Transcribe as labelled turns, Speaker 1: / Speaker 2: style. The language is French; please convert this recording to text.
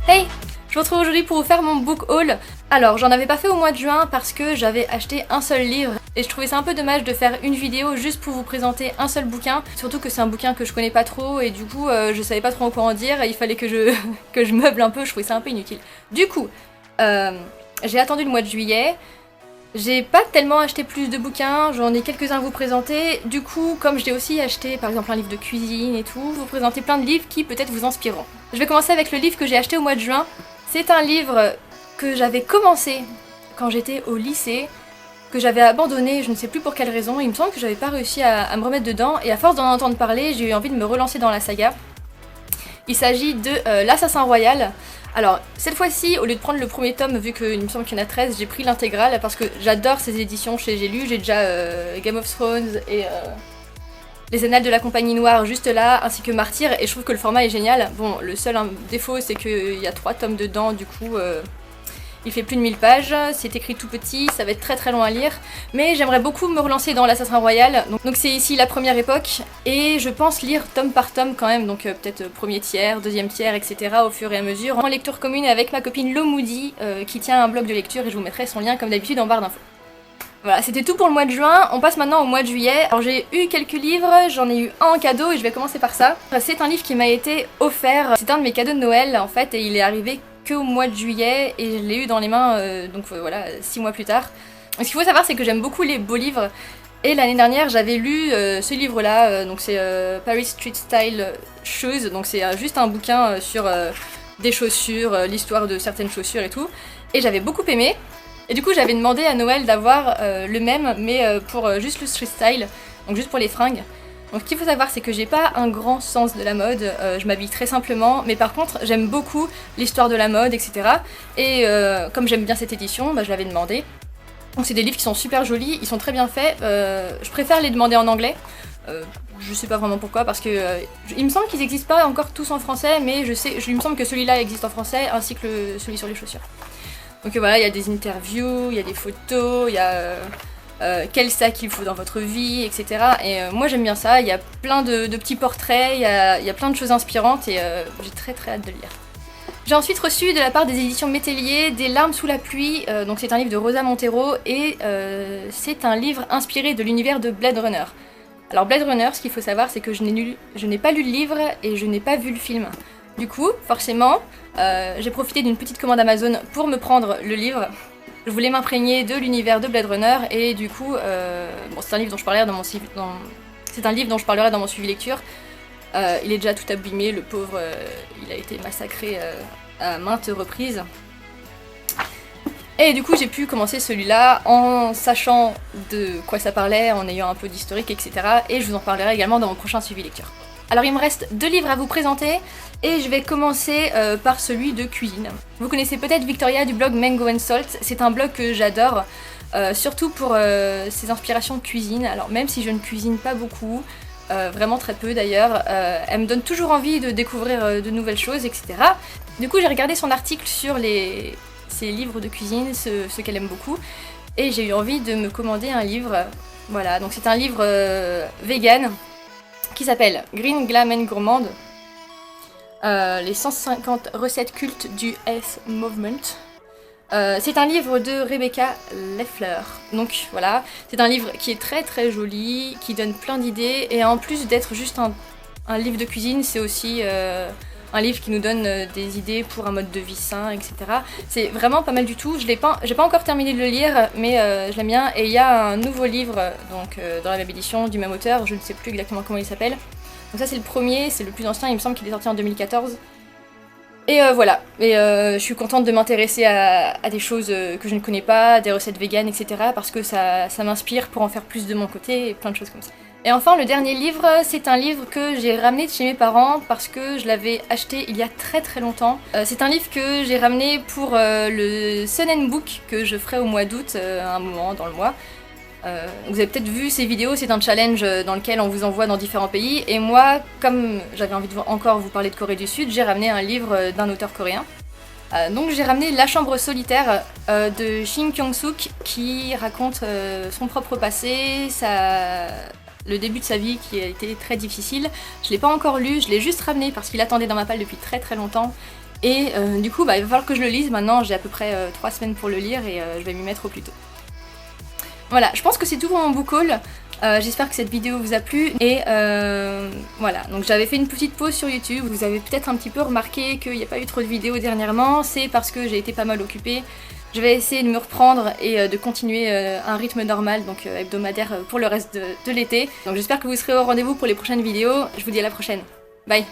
Speaker 1: Hey! Je vous retrouve aujourd'hui pour vous faire mon book haul. Alors, j'en avais pas fait au mois de juin parce que j'avais acheté un seul livre et je trouvais ça un peu dommage de faire une vidéo juste pour vous présenter un seul bouquin. Surtout que c'est un bouquin que je connais pas trop et du coup, je savais pas trop quoi en dire et il fallait que que je meuble un peu, je trouvais ça un peu inutile. Du coup, j'ai attendu le mois de juillet. J'ai pas tellement acheté plus de bouquins, j'en ai quelques-uns à vous présenter. Du coup, comme j'ai aussi acheté par exemple un livre de cuisine et tout, vous présenter plein de livres qui peut-être vous inspireront. Je vais commencer avec le livre que j'ai acheté au mois de juin. C'est un livre que j'avais commencé quand j'étais au lycée, que j'avais abandonné, je ne sais plus pour quelle raison. Il me semble que j'avais pas réussi à me remettre dedans et à force d'en entendre parler, j'ai eu envie de me relancer dans la saga. Il s'agit de l'Assassin Royal. Alors, cette fois-ci, au lieu de prendre le premier tome, vu qu'il me semble qu'il y en a 13, j'ai pris l'intégrale parce que j'adore ces éditions chez J'ai lu. J'ai déjà Game of Thrones et Les Annales de la Compagnie Noire juste là, ainsi que Martyr, et je trouve que le format est génial. Bon, le seul défaut, c'est qu'il y a 3 tomes dedans, du coup, il fait plus de 1000 pages, c'est écrit tout petit, ça va être très très long à lire, mais j'aimerais beaucoup me relancer dans l'Assassin Royal, donc c'est ici la première époque, et je pense lire tome par tome quand même, donc peut-être premier tiers, deuxième tiers, etc. au fur et à mesure, en lecture commune avec ma copine Lo Moody, qui tient un blog de lecture, et je vous mettrai son lien comme d'habitude en barre d'infos. Voilà, c'était tout pour le mois de juin, on passe maintenant au mois de juillet. Alors j'ai eu quelques livres, j'en ai eu un en cadeau et je vais commencer par ça. C'est un livre qui m'a été offert, c'est un de mes cadeaux de Noël en fait, et il est arrivé qu'au mois de juillet et je l'ai eu dans les mains voilà 6 mois plus tard. Ce qu'il faut savoir c'est que j'aime beaucoup les beaux livres et l'année dernière j'avais lu ce livre là, donc c'est Paris Street Style Shoes, donc c'est juste un bouquin sur des chaussures, l'histoire de certaines chaussures et tout, et j'avais beaucoup aimé. Et du coup j'avais demandé à Noël d'avoir le même mais pour juste le street style, donc juste pour les fringues. Donc ce qu'il faut savoir c'est que j'ai pas un grand sens de la mode, je m'habille très simplement, mais par contre j'aime beaucoup l'histoire de la mode, etc. Et comme j'aime bien cette édition, je l'avais demandé. Donc c'est des livres qui sont super jolis, ils sont très bien faits, je préfère les demander en anglais. Je sais pas vraiment pourquoi, parce que il me semble qu'ils n'existent pas encore tous en français, mais il me semble que celui-là existe en français, ainsi que celui sur les chaussures. Donc voilà, il y a des interviews, il y a des photos, il y a quel sac il faut dans votre vie, etc. Et moi j'aime bien ça, il y a plein de petits portraits, il y a plein de choses inspirantes et j'ai très très hâte de le lire. J'ai ensuite reçu de la part des éditions Métellier Des larmes sous la pluie, donc c'est un livre de Rosa Montero et c'est un livre inspiré de l'univers de Blade Runner. Alors Blade Runner, ce qu'il faut savoir c'est que je n'ai pas lu le livre et je n'ai pas vu le film. Du coup, forcément, j'ai profité d'une petite commande Amazon pour me prendre le livre. Je voulais m'imprégner de l'univers de Blade Runner et du coup, c'est un livre dont je parlerai dans mon suivi lecture. Il est déjà tout abîmé, le pauvre, il a été massacré à maintes reprises. Et du coup, j'ai pu commencer celui-là en sachant de quoi ça parlait, en ayant un peu d'historique, etc. Et je vous en parlerai également dans mon prochain suivi lecture. Alors il me reste 2 livres à vous présenter et je vais commencer par celui de cuisine. Vous connaissez peut-être Victoria du blog Mango & Salt, c'est un blog que j'adore, surtout pour ses inspirations de cuisine. Alors même si je ne cuisine pas beaucoup, vraiment très peu d'ailleurs, elle me donne toujours envie de découvrir de nouvelles choses, etc. Du coup j'ai regardé son article sur ses livres de cuisine, ceux qu'elle aime beaucoup, et j'ai eu envie de me commander un livre. Voilà, donc c'est un livre vegan, qui s'appelle Green Glam and Gourmande, les 150 recettes cultes du Health Movement. C'est un livre de Rebecca Leffler. Donc voilà, c'est un livre qui est très très joli, qui donne plein d'idées, et en plus d'être juste un livre de cuisine, c'est aussi un livre qui nous donne des idées pour un mode de vie sain, etc. C'est vraiment pas mal du tout. J'ai pas encore terminé de le lire, mais je l'aime bien. Et il y a un nouveau livre donc, dans la même édition du même auteur, je ne sais plus exactement comment il s'appelle. Donc ça c'est le premier, c'est le plus ancien, il me semble qu'il est sorti en 2014. Et voilà, et je suis contente de m'intéresser à des choses que je ne connais pas, des recettes véganes, etc. parce que ça m'inspire pour en faire plus de mon côté et plein de choses comme ça. Et enfin, le dernier livre, c'est un livre que j'ai ramené de chez mes parents parce que je l'avais acheté il y a très très longtemps. C'est un livre que j'ai ramené pour le Sun & Book que je ferai au mois d'août, un moment dans le mois. Vous avez peut-être vu ces vidéos, c'est un challenge dans lequel on vous envoie dans différents pays. Et moi, comme j'avais envie de encore vous parler de Corée du Sud, j'ai ramené un livre d'un auteur coréen. Donc j'ai ramené La chambre solitaire de Shin Kyung-suk qui raconte son propre passé, le début de sa vie qui a été très difficile. Je l'ai pas encore lu, je l'ai juste ramené parce qu'il attendait dans ma palle depuis très très longtemps. Et du coup bah, il va falloir que je le lise. Maintenant j'ai à peu près 3 semaines pour le lire et je vais m'y mettre au plus tôt. Voilà, je pense que c'est tout pour mon book haul. J'espère que cette vidéo vous a plu et voilà, donc j'avais fait une petite pause sur YouTube. Vous avez peut-être un petit peu remarqué qu'il n'y a pas eu trop de vidéos dernièrement, c'est parce que j'ai été pas mal occupée. Je vais essayer de me reprendre et de continuer un rythme normal, donc hebdomadaire pour le reste de l'été. Donc j'espère que vous serez au rendez-vous pour les prochaines vidéos. Je vous dis à la prochaine. Bye!